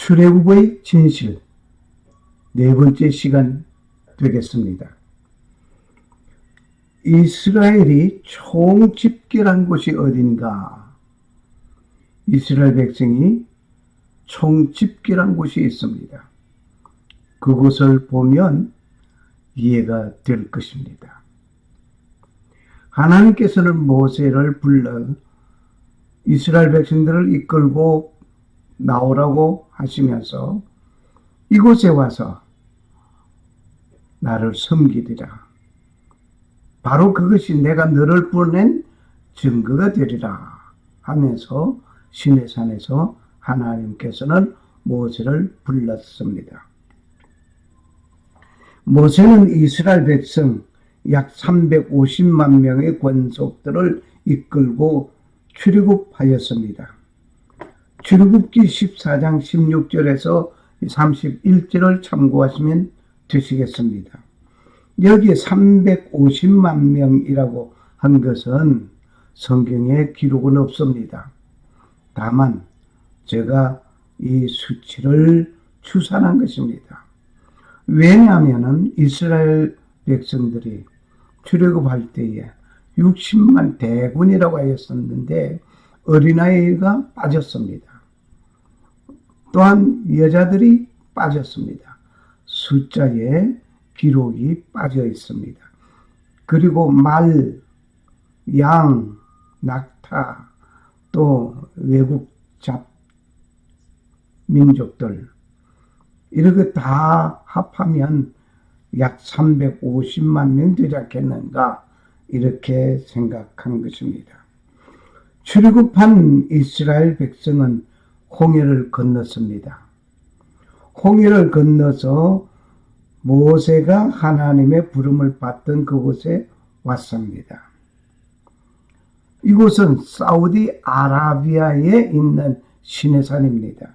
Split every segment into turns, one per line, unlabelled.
출애굽의 진실 네 번째 시간 되겠습니다. 이스라엘이 총집결한 곳이 어딘가? 이스라엘 백성이 총집결한 곳이 있습니다. 그곳을 보면 이해가 될 것입니다. 하나님께서는 모세를 불러 이스라엘 백성들을 이끌고 나오라고 하시면서 이곳에 와서 나를 섬기리라. 바로 그것이 내가 너를 보낸 증거가 되리라 하면서 시내산에서 하나님께서는 모세를 불렀습니다. 모세는 이스라엘 백성 약 350만 명의 권속들을 이끌고 출애굽하였습니다. 출애굽기 14장 16절에서 31절을 참고하시면 되시겠습니다. 여기에 350만 명이라고 한 것은 성경에 기록은 없습니다. 다만 제가 이 수치를 추산한 것입니다. 왜냐하면 이스라엘 백성들이 출애굽할 때에 60만 대군이라고 하였었는데 어린아이가 빠졌습니다. 또한 여자들이 빠졌습니다. 숫자에 기록이 빠져 있습니다. 그리고 말, 양, 낙타, 또 외국 잡 민족들 이렇게 다 합하면 약 350만 명 되지 않겠는가 이렇게 생각한 것입니다. 출애굽한 이스라엘 백성은 홍해를 건넜습니다. 홍해를 건너서 모세가 하나님의 부름을 받던 그곳에 왔습니다. 이곳은 사우디아라비아에 있는 시내산입니다.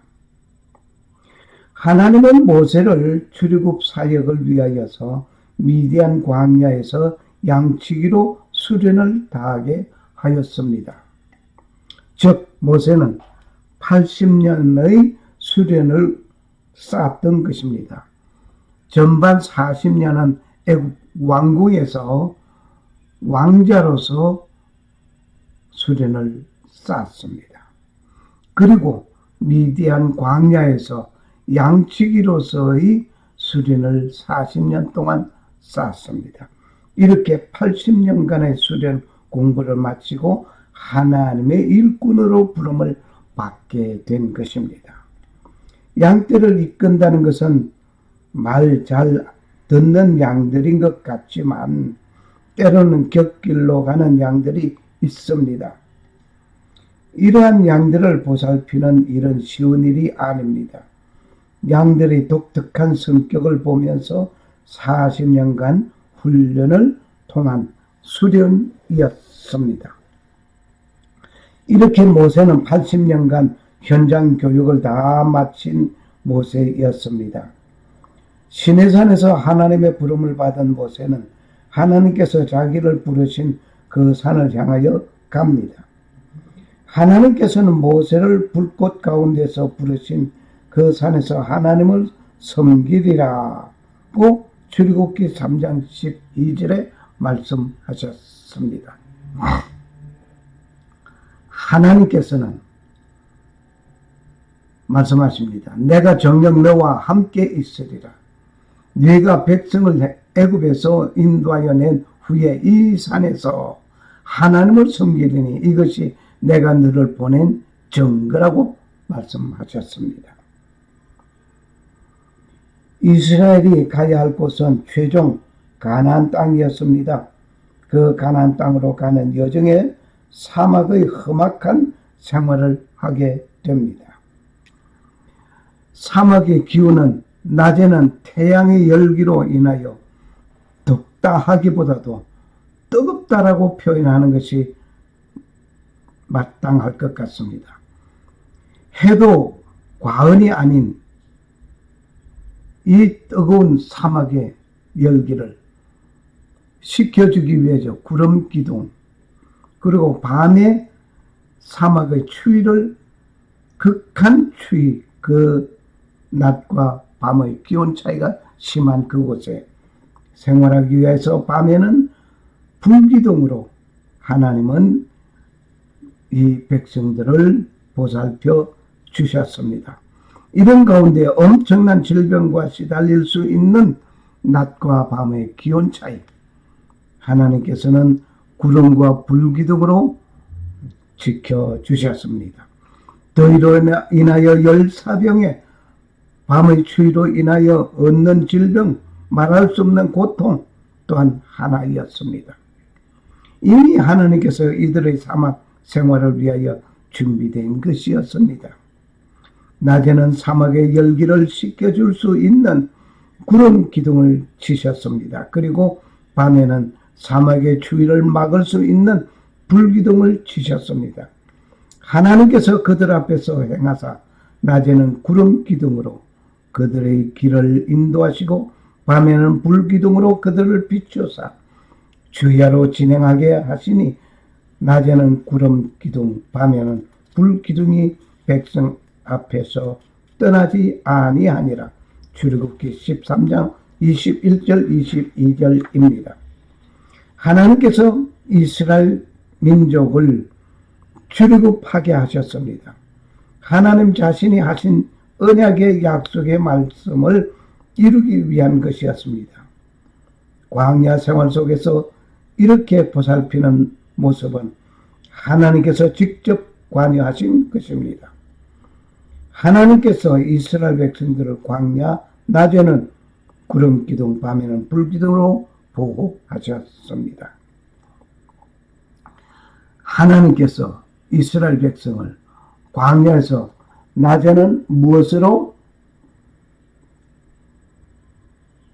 하나님은 모세를 출애굽 사역을 위하여서 미디안 광야에서 양치기로 수련을 다하게 하였습니다. 즉 모세는 80년의 수련을 쌓았던 것입니다. 전반 40년은 애굽 왕궁에서 왕자로서 수련을 쌓았습니다. 그리고 미디안 광야에서 양치기로서의 수련을 40년 동안 쌓았습니다. 이렇게 80년간의 수련 공부를 마치고 하나님의 일꾼으로 부름을 받게 된 것입니다. 양떼를 이끈다는 것은 말 잘 듣는 양들인 것 같지만 때로는 곁길로 가는 양들이 있습니다. 이러한 양들을 보살피는 일은 쉬운 일이 아닙니다. 양들의 독특한 성격을 보면서 40년간 훈련을 통한 수련이었습니다. 이렇게 모세는 80년간 현장 교육을 다 마친 모세였습니다. 시내산에서 하나님의 부름을 받은 모세는 하나님께서 자기를 부르신 그 산을 향하여 갑니다. 하나님께서는 모세를 불꽃 가운데서 부르신 그 산에서 하나님을 섬기리라고 출애굽기 3장 12절에 말씀하셨습니다. 하나님께서는 말씀하십니다. 내가 정녕 너와 함께 있으리라. 네가 백성을 애굽에서 인도하여 낸 후에 이 산에서 하나님을 섬기리니 이것이 내가 너를 보낸 증거라고 말씀하셨습니다. 이스라엘이 가야 할 곳은 최종 가나안 땅이었습니다. 그 가나안 땅으로 가는 여정에 사막의 험악한 생활을 하게 됩니다. 사막의 기후는 낮에는 태양의 열기로 인하여 덥다 하기보다도 뜨겁다라고 표현하는 것이 마땅할 것 같습니다. 해도 과언이 아닌 이 뜨거운 사막의 열기를 식혀주기 위해서 구름 기둥 그리고 밤에 사막의 추위를 극한 추위 그 낮과 밤의 기온 차이가 심한 그곳에 생활하기 위해서 밤에는 불기둥으로 하나님은 이 백성들을 보살펴 주셨습니다. 이런 가운데 엄청난 질병과 시달릴 수 있는 낮과 밤의 기온 차이, 하나님께서는 구름과 불기둥으로 지켜주셨습니다. 더위로 인하여 열사병에 밤의 추위로 인하여 얻는 질병, 말할 수 없는 고통 또한 하나이었습니다. 이미 하나님께서 이들의 사막 생활을 위하여 준비된 것이었습니다. 낮에는 사막의 열기를 식혀줄 수 있는 구름 기둥을 치셨습니다. 그리고 밤에는 사막의 추위를 막을 수 있는 불기둥을 치셨습니다. 하나님께서 그들 앞에서 행하사 낮에는 구름 기둥으로 그들의 길을 인도하시고 밤에는 불기둥으로 그들을 비추사 주야로 진행하게 하시니 낮에는 구름 기둥, 밤에는 불기둥이 백성 앞에서 떠나지 아니하니라. 출애굽기 13장 21절 22절입니다. 하나님께서 이스라엘 민족을 출애굽하게 하셨습니다. 하나님 자신이 하신 언약의 약속의 말씀을 이루기 위한 것이었습니다. 광야 생활 속에서 이렇게 보살피는 모습은 하나님께서 직접 관여하신 것입니다. 하나님께서 이스라엘 백성들을 광야 낮에는 구름 기둥, 밤에는 불기둥으로 보호하셨습니다. 하나님께서 이스라엘 백성을 광야에서 낮에는 무엇으로?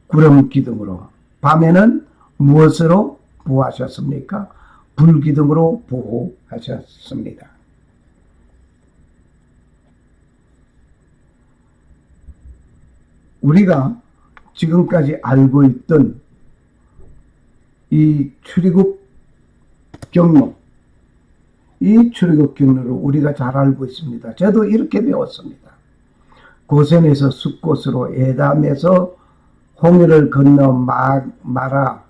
구름 기둥으로, 밤에는 무엇으로 보호하셨습니까? 불기둥으로 보호하셨습니다. 우리가 지금까지 알고 있던 이 출애굽 경로, 이 출애굽 경로를 우리가 잘 알고 있습니다. 저도 이렇게 배웠습니다. 고센에서 숫곳으로, 에담에서 홍해를 건너 마라,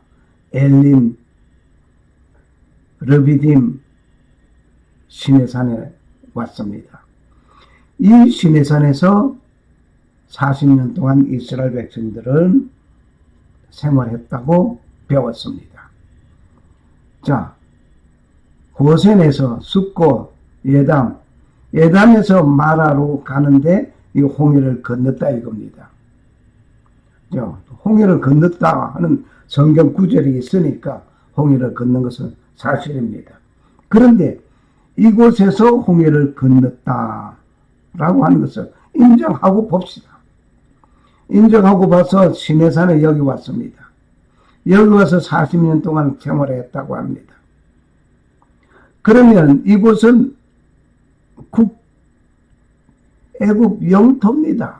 엘림, 르비딤, 시내산에 왔습니다. 이 시내산에서 40년 동안 이스라엘 백성들은 생활했다고 배웠습니다. 자, 고센에서 숫곳, 예담에서 마라로 가는데 이 홍해를 건넜다 이겁니다. 홍해를 건넜다 하는 성경 구절이 있으니까 홍해를 건넌 것은 사실입니다. 그런데 이곳에서 홍해를 건넜다라고 하는 것을 인정하고 봅시다. 인정하고 봐서 시내산에 여기 왔습니다. 여기 와서 40년 동안 생활했다고 합니다. 그러면 이곳은 애굽 영토입니다.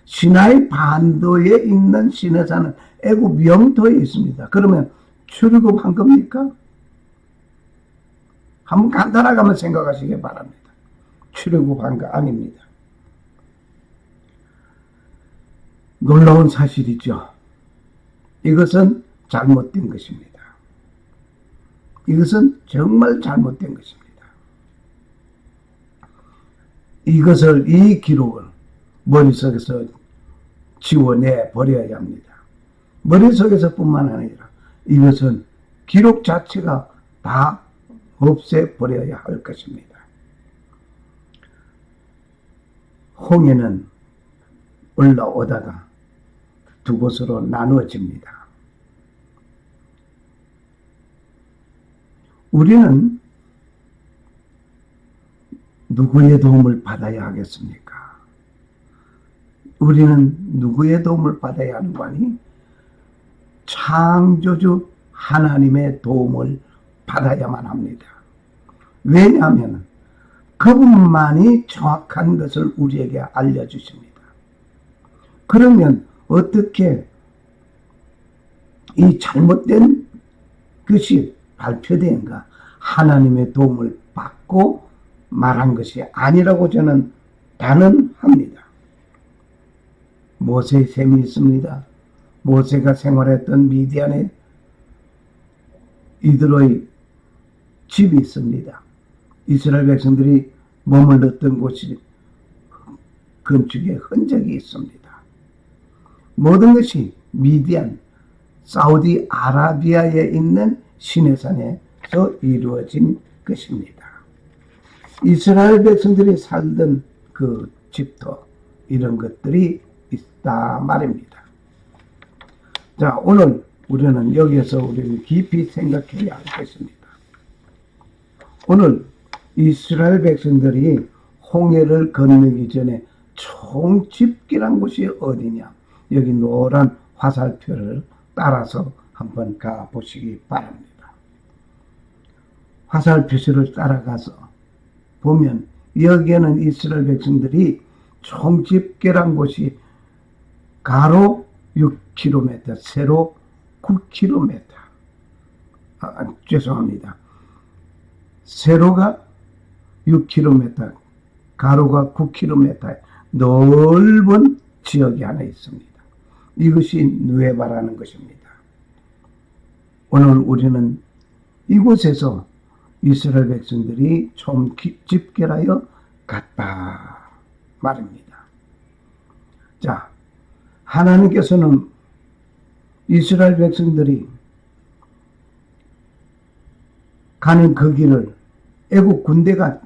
시나이 반도에 있는 시내산은 애굽 영토에 있습니다. 그러면 출애굽한 겁니까? 한번 간단하게 한번 생각하시기 바랍니다. 출애굽한 거 아닙니다. 놀라운 사실이죠. 이것은 잘못된 것입니다. 이것은 정말 잘못된 것입니다. 이 기록을 머릿속에서 지워내 버려야 합니다. 머릿속에서 뿐만 아니라 이것은 기록 자체가 다 없애버려야 할 것입니다. 홍해는 올라오다가 두 곳으로 나누어집니다. 우리는 누구의 도움을 받아야 하겠습니까? 우리는 누구의 도움을 받아야 하는 거 아니? 창조주 하나님의 도움을 받아야만 합니다. 왜냐하면 그분만이 정확한 것을 우리에게 알려주십니다. 그러면 어떻게 이 잘못된 것이 발표된가? 하나님의 도움을 받고 말한 것이 아니라고 저는 단언합니다. 모세의 셈이 있습니다. 모세가 생활했던 미디안에 이들의 집이 있습니다. 이스라엘 백성들이 머물렀던 곳이 건축의 흔적이 있습니다. 모든 것이 미디안, 사우디 아라비아에 있는 시내산에서 이루어진 것입니다. 이스라엘 백성들이 살던 그 집터, 이런 것들이 있다 말입니다. 자, 오늘 우리는 여기에서 우리는 깊이 생각해야 할 것입니다. 오늘 이스라엘 백성들이 홍해를 건너기 전에 총 집결한 곳이 어디냐? 여기 노란 화살표를 따라서 한번 가보시기 바랍니다. 화살표를 따라가서 보면 여기에는 이스라엘 백성들이 총 집결한 곳이 가로 6km, 세로 9km. 죄송합니다. 세로가 6km, 가로가 9km 넓은 지역이 하나 있습니다. 이것이 누에바라는 것입니다. 오늘 우리는 이곳에서 이스라엘 백성들이 좀 집결하여 갔다 말입니다. 자, 하나님께서는 이스라엘 백성들이 가는 그 길을 애국 군대가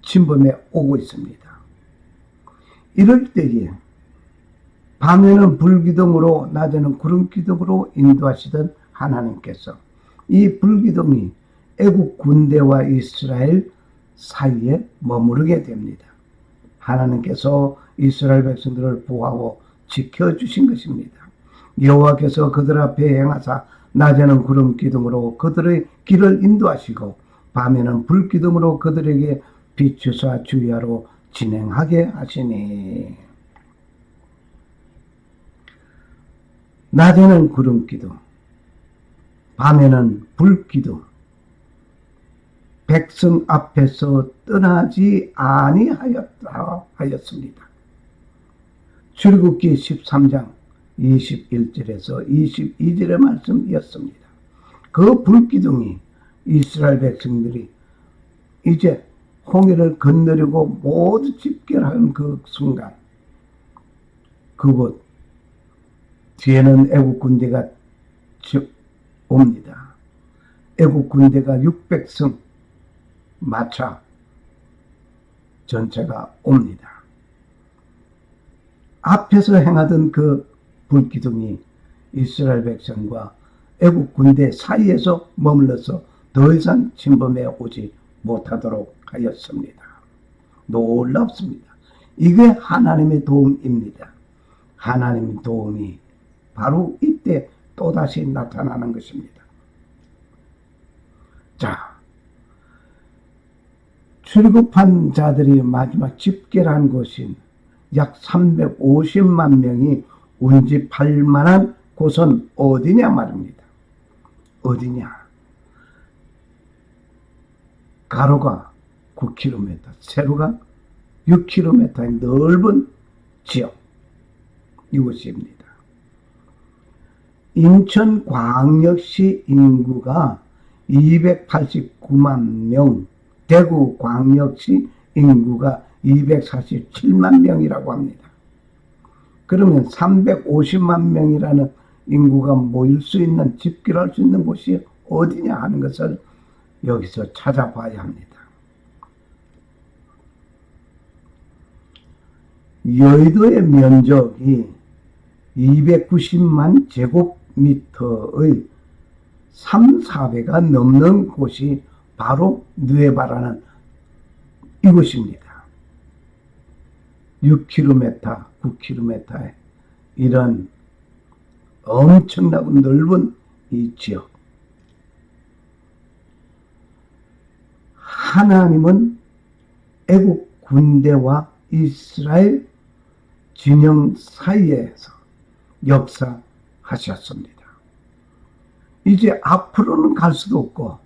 침범해 오고 있습니다. 이럴 때에 밤에는 불기둥으로 낮에는 구름기둥으로 인도하시던 하나님께서 이 불기둥이 애국 군대와 이스라엘 사이에 머무르게 됩니다. 하나님께서 이스라엘 백성들을 보호하고 지켜주신 것입니다. 여호와께서 그들 앞에 행하사 낮에는 구름기둥으로 그들의 길을 인도하시고 밤에는 불기둥으로 그들에게 비추사 주야로 진행하게 하시니, 낮에는 구름기둥, 밤에는 불기둥, 백성 앞에서 떠나지 아니하였습니다. 출애굽기 13장 21절에서 22절의 말씀이었습니다. 그 불기둥이 이스라엘 백성들이 이제 홍해를 건너려고 모두 집결하는 그 순간, 그곳 뒤에는 애국 군대가 옵니다. 애국 군대가 600성 마차 전차가 옵니다. 앞에서 행하던 그 불기둥이 이스라엘 백성과 애국 군대 사이에서 머물러서 더 이상 침범해 오지 못하도록 하였습니다. 놀랍습니다. 이게 하나님의 도움입니다. 하나님의 도움이 바로 이때 또다시 나타나는 것입니다. 자, 출국한 자들이 마지막 집결한 곳인 약 350만 명이 운집할 만한 곳은 어디냐 말입니다. 어디냐? 가로가 9km, 세로가 6km의 넓은 지역, 이곳입니다. 인천광역시 인구가 289만 명, 대구광역시 인구가 247만 명이라고 합니다. 그러면 350만 명이라는 인구가 모일 수 있는, 집결할 수 있는 곳이 어디냐 하는 것을 여기서 찾아봐야 합니다. 여의도의 면적이 290만 제곱미터의 3, 4배가 넘는 곳이 바로 누에바라는 이곳입니다. 6km, 9km의 이런 엄청나고 넓은 이 지역. 하나님은 애국 군대와 이스라엘 진영 사이에서 역사하셨습니다. 이제 앞으로는 갈 수도 없고,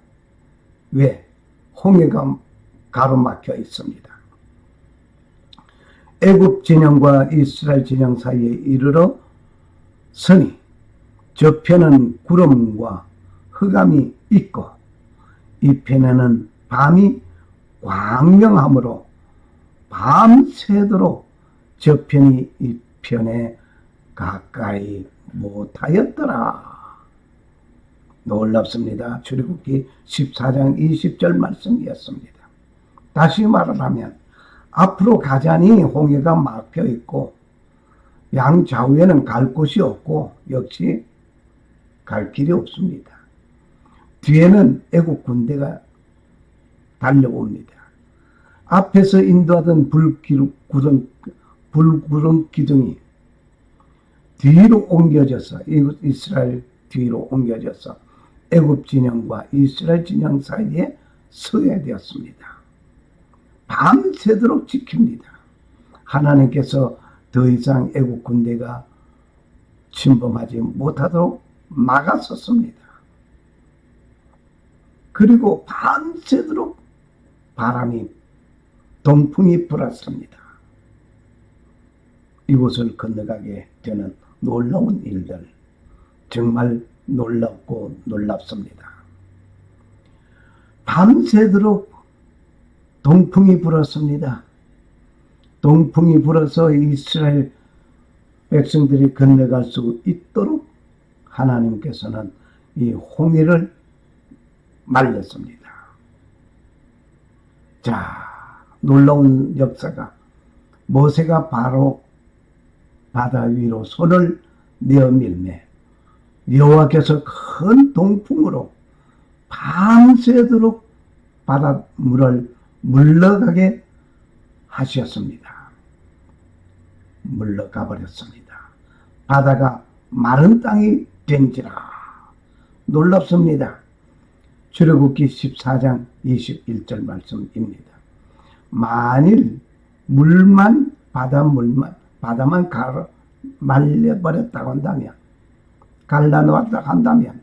왜? 홍해가 가로막혀 있습니다. 애굽 진영과 이스라엘 진영 사이에 이르러 서니 저편은 구름과 흑암이 있고 이 편에는 밤이 광명하므로 밤새도록 저편이 이 편에 가까이 못하였더라. 놀랍습니다. 출애굽기 14장 20절 말씀이었습니다. 다시 말하면 앞으로 가자니 홍해가 막혀 있고 양 좌우에는 갈 곳이 없고 역시 갈 길이 없습니다. 뒤에는 애국 군대가 달려옵니다. 앞에서 인도하던 불구름 기둥이 뒤로 옮겨져서 이스라엘 뒤로 옮겨져서 애굽 진영과 이스라엘 진영 사이에 서게 되었습니다. 밤새도록 지킵니다. 하나님께서 더 이상 애국 군대가 침범하지 못하도록 막았었습니다. 그리고 밤새도록 바람이 동풍이 불었습니다. 이곳을 건너가게 되는 놀라운 일들, 정말 놀랍고 놀랍습니다. 밤새도록 동풍이 불었습니다. 동풍이 불어서 이스라엘 백성들이 건너갈 수 있도록 하나님께서는 이 홍해를 말렸습니다. 자, 놀라운 역사가 모세가 바로 바다 위로 손을 내어 밀매 여호와께서 큰 동풍으로 밤새도록 바닷물을 물러가게 하셨습니다. 물러가 버렸습니다. 바다가 마른 땅이 된지라. 놀랍습니다. 출애굽기 14장 21절 말씀입니다. 만일 바다만 말려버렸다고 한다면, 갈라놓았다고 한다면,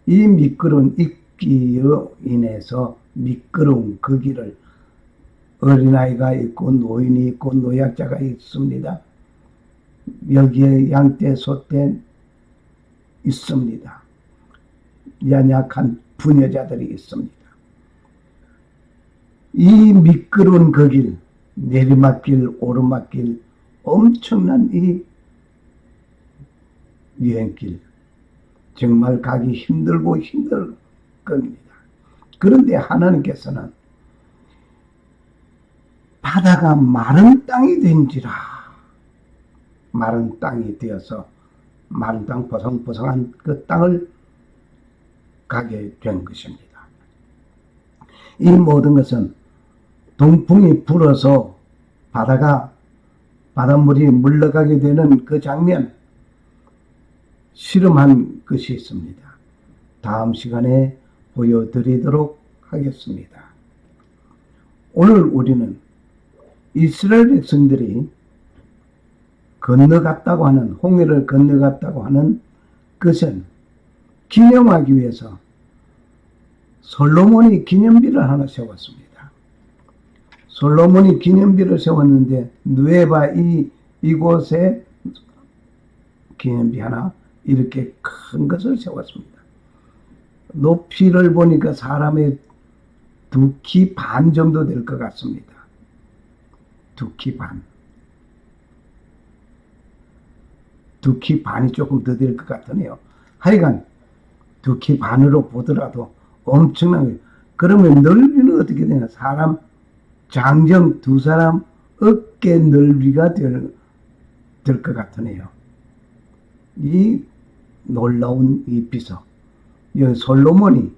이 미끄러운 입기로 인해서 미끄러운 그 길을 어린아이가 있고 노인이 있고 노약자가 있습니다. 여기에 양떼 소떼 있습니다. 연약한 부녀자들이 있습니다. 이 미끄러운 그 길, 내리막길, 오르막길, 엄청난 이 여행길, 정말 가기 힘들고 힘들 겁니다. 그런데 하나님께서는 바다가 마른 땅이 된지라. 마른 땅이 되어서 마른 땅 보송보송한 그 땅을 가게 된 것입니다. 이 모든 것은 동풍이 불어서 바닷물이 물러가게 되는 그 장면, 실험한 것이 있습니다. 다음 시간에 보여드리도록 하겠습니다. 오늘 우리는 이스라엘 백성들이 건너갔다고 하는, 홍해를 건너갔다고 하는 것은 기념하기 위해서 솔로몬이 기념비를 하나 세웠습니다. 솔로몬이 기념비를 세웠는데 누에바 이곳에 기념비 하나 이렇게 큰 것을 세웠습니다. 높이를 보니까 사람의 두 키 반 정도 될 것 같습니다. 두 키 반. 두 키 반이 조금 더 될 것 같으네요. 하여간 두 키 반으로 보더라도 엄청나게. 그러면 넓이는 어떻게 되냐? 사람 장정 두 사람 어깨 넓이가 될 것 같으네요. 이 놀라운 이 비석. 여기 솔로몬이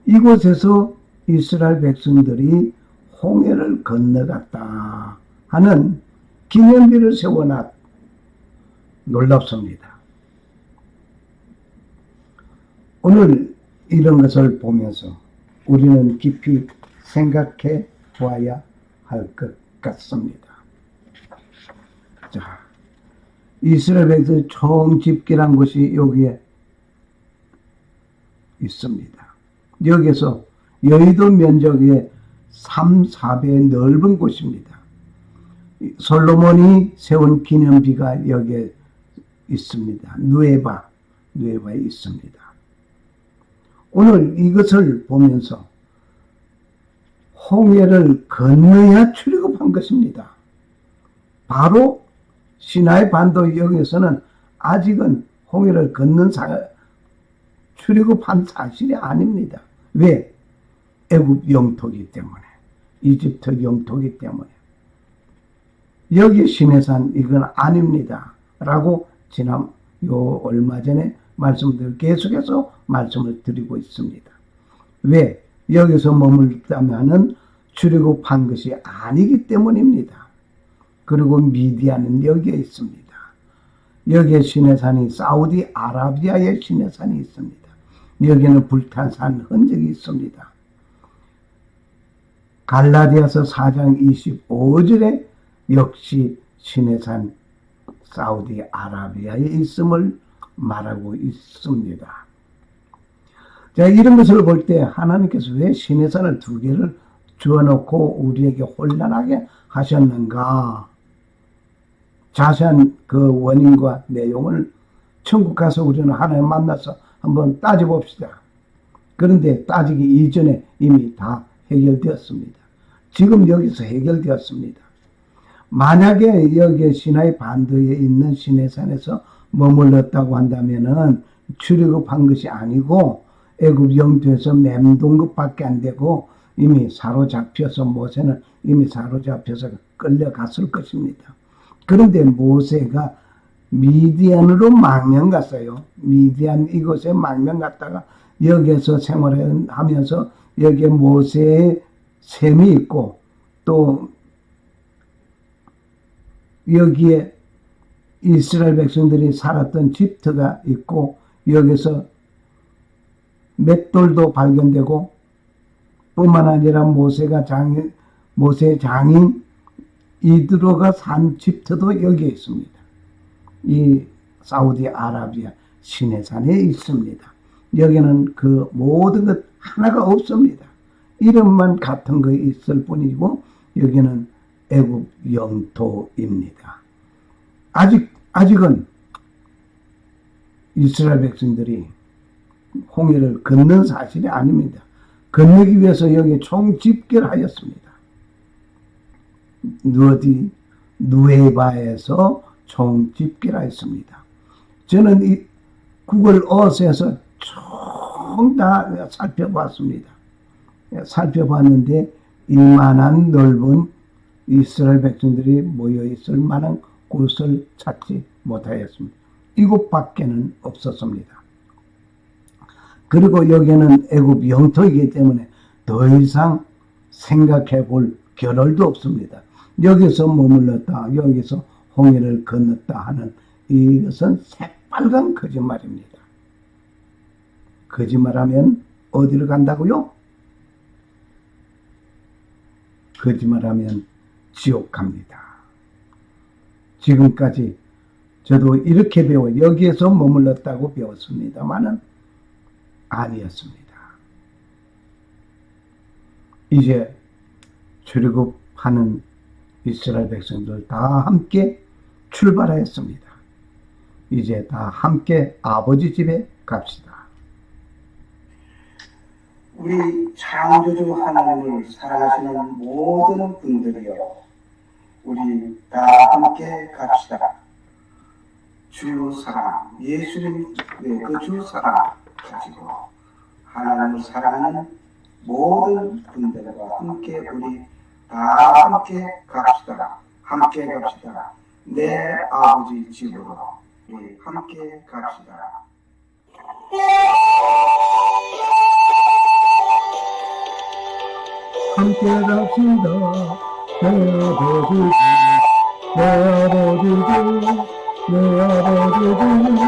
이곳에서 이스라엘 백성들이 홍해를 건너갔다 하는 기념비를 세워놨. 놀랍습니다. 오늘 이런 것을 보면서 우리는 깊이 생각해 보아야 할 것 같습니다. 자, 이스라엘 백성의 총 집계란 것이 여기에 있습니다. 여기서 여의도 면적의 3, 4배 넓은 곳입니다. 솔로몬이 세운 기념비가 여기에 있습니다. 누에바에 있습니다. 오늘 이것을 보면서 홍해를 건너야 출애굽한 것입니다. 바로 시나이 반도 여기에서는 아직은 홍해를 건넌 출애굽한 사실이 아닙니다. 왜? 애굽 영토이기 때문에, 이집트 영토이기 때문에. 여기 시내산 이건 아닙니다. 라고 얼마 전에 계속해서 말씀을 드리고 있습니다. 왜? 여기서 머물다면은 출애굽한 것이 아니기 때문입니다. 그리고 미디안은 여기에 있습니다. 여기에 시내산이 사우디 아라비아의 시내산이 있습니다. 여기는 불탄 산 흔적이 있습니다. 갈라디아서 4장 25절에 역시 시내산 사우디 아라비아에 있음을 말하고 있습니다. 자, 이런 것을 볼 때 하나님께서 왜 시내산을 두 개를 주어놓고 우리에게 혼란하게 하셨는가? 자세한 그 원인과 내용을 천국 가서 우리는 하나님 만나서 한번 따져봅시다. 그런데 따지기 이전에 이미 다 해결되었습니다. 지금 여기서 해결되었습니다. 만약에 여기 시나이 반도에 있는 시내산에서 머물렀다고 한다면은 출애굽한 것이 아니고 애굽 영토에서 맴돈 것밖에 안 되고 이미 사로잡혀서 모세는 이미 사로잡혀서 끌려갔을 것입니다. 그런데 모세가 미디안으로 망명 갔어요. 미디안 이곳에 망명 갔다가 여기에서 생활하면서 여기에 모세의 셈이 있고 또 여기에 이스라엘 백성들이 살았던 집터가 있고 여기서 맷돌도 발견되고 뿐만 아니라 모세의 장인 이드로가 산 집터도 여기에 있습니다. 이 사우디 아라비아 시내산에 있습니다. 여기는 그 모든 것 하나가 없습니다. 이름만 같은 거 있을 뿐이고 여기는 애굽 영토입니다. 아직은 이스라엘 백성들이 홍해를 건넌 사실이 아닙니다. 건너기 위해서 여기 총집결 하였습니다. 누에바에서 총집결하였습니다. 저는 이 구글 어스에서 총 다 살펴봤습니다. 살펴봤는데 이만한 넓은 이스라엘 백성들이 모여있을 만한 곳을 찾지 못하였습니다. 이곳밖에는 없었습니다. 그리고 여기는 애굽 영토이기 때문에 더 이상 생각해 볼 겨를도 없습니다. 여기서 머물렀다, 여기서 홍해를 건넜다 하는 이것은 새빨간 거짓말입니다. 거짓말하면 어디로 간다고요? 거짓말하면 지옥 갑니다. 지금까지 저도 이렇게 여기에서 머물렀다고 배웠습니다만은 아니었습니다. 이제 출애굽하는 이스라엘 백성들 다 함께 출발하였습니다. 이제 다 함께 아버지 집에 갑시다. 우리 창조주 하나님을 사랑하시는 모든 분들이여, 우리 다 함께 갑시다. 주 사랑, 예수님 그 주 사랑 가지고 하나님을 사랑하는 모든 분들과 함께 우리 다 함께 갑시다. 함께 갑시다. 내 아버지 집으로 우리 함께 갑시다. 함께 갑시다. 내 아버지 집, 내 아버지 집, 내 아버지 집,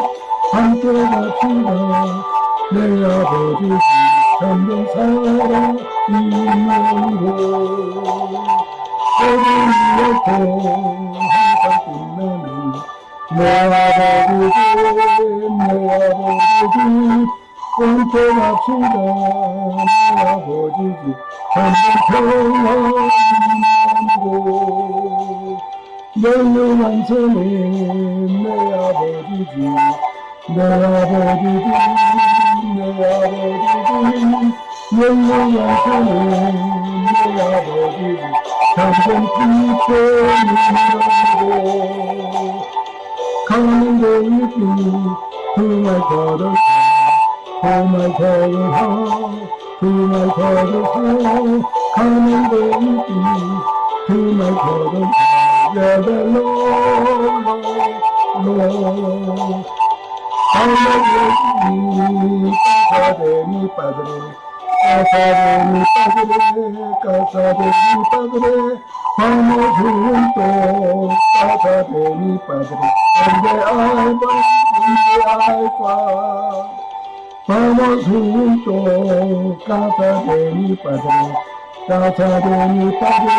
함께 갑시다. 내 아버지 집, 참된 사랑 있는 곳, 어린이였고 항상 빛나는 내 아버지 집, 내 아버지 집, 함께 갑시다. 내 아버지 집, 참된 평화 있는 곳, 널름한 손에 내 아버지지 내 아버지지 내 아버지지 널름한 손에 내 아버지지 잠깐 뒤편이라고 가는 돌길 그말 걸어서 그말 걸어서 그말 걸어서 가는 돌길 그말 걸어서 Casa de mi padre, casa de mi padre, casa de mi padre, vamos juntos, casa de mi padre, donde hay paz, donde hay paz. Vamos juntos, casa de mi padre, casa de mi padre,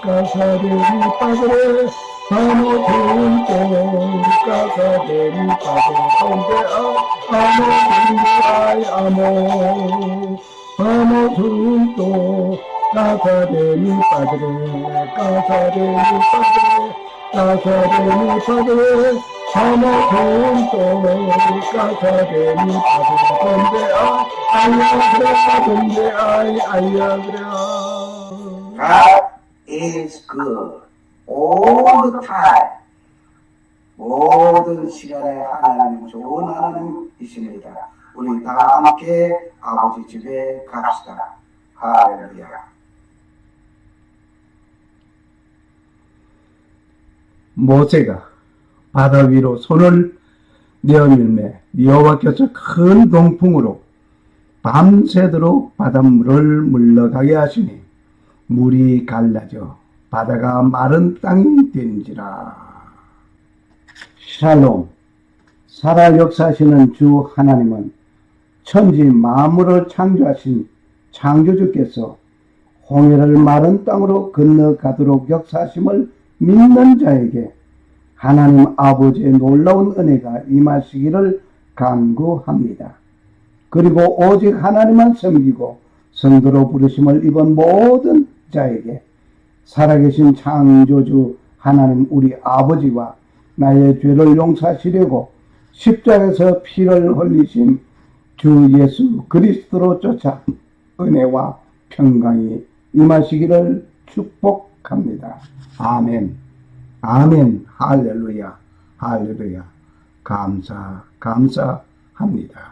casa de mi padre. Vamos juntos, casa de mi padre, donde hay amor. Vamos juntos, casa de mi padre, casa de mi padre, casa de mi padre. Vamos juntos, casa de mi padre, donde hay alegría.
God is good all the time. 모든 시간에 하나님 좋은 하나님이십니다. 우리 다 함께 아버지 집에 갑시다. 할렐루야.
모세가 바다 위로 손을 내어밀매 여호와께서 큰 동풍으로 밤새도록 바닷물을 물러가게 하시니 물이 갈라져 바다가 마른 땅이 된지라. 샬롬. 살아 역사하시는 주 하나님은 천지 만물을 창조하신 창조주께서 홍해를 마른 땅으로 건너가도록 역사하심을 믿는 자에게 하나님 아버지의 놀라운 은혜가 임하시기를 간구합니다. 그리고 오직 하나님만 섬기고 성도로 부르심을 입은 모든 자에게 살아계신 창조주 하나님 우리 아버지와 나의 죄를 용서하시려고 십자가에서 피를 흘리신 주 예수 그리스도로 쫓아 은혜와 평강이 임하시기를 축복합니다. 아멘. 아멘. 할렐루야. 할렐루야. 감사합니다.